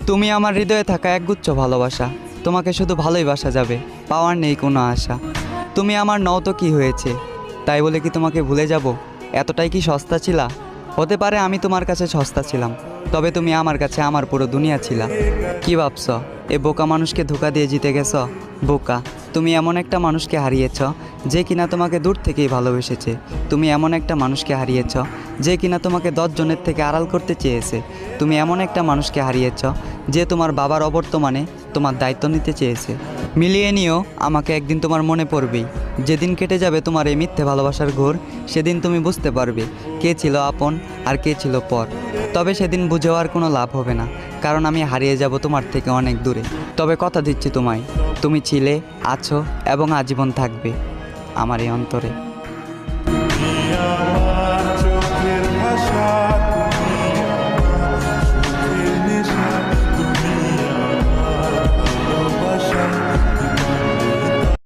তুমি আমার হৃদয়ে থাকা একগুচ্ছ ভালোবাসা, তোমাকে শুধু ভালোই বাসা যাবে, পাওয়ার নেই কোনো আশা। তুমি আমার নও তো কী হয়েছে, তাই বলে কি তোমাকে ভুলে যাব? এতটাই কি সস্তা ছিলা? হতে পারে আমি তোমার কাছে সস্তা ছিলাম, তবে তুমি আমার কাছে আমার পুরো দুনিয়া ছিলা। কি ভাবছ, এ বোকা মানুষকে ধোকা দিয়ে জিতে গেছ? বোকা, তুমি এমন একটা মানুষকে হারিয়েছ যে কিনা তোমাকে দূর থেকেই ভালোবেসেছে। তুমি এমন একটা মানুষকে হারিয়েছ যে কিনা তোমাকে 10 জনের থেকে আড়াল করতে চেয়েছে। তুমি এমন একটা মানুষকে হারিয়েছ যে তোমার বাবার অবর্তমানে তোমার দায়িত্ব নিতে চেয়েছে। মিলিয়ে নিও, আমাকে একদিন তোমার মনে পড়বেই। যেদিন কেটে যাবে তোমার এই মিথ্যে ভালোবাসার ঘোর, সেদিন তুমি বুঝতে পারবে কে ছিল আপন আর কে ছিল পর। তবে সেদিন বুঝেও আর কোনো লাভ হবে না, কারণ আমি হারিয়ে যাব তোমার থেকে অনেক দূরে। তবে কথা দিচ্ছি তোমায়, তুমি ছিলে, আছো এবং আজীবন থাকবে আমার এই অন্তরে।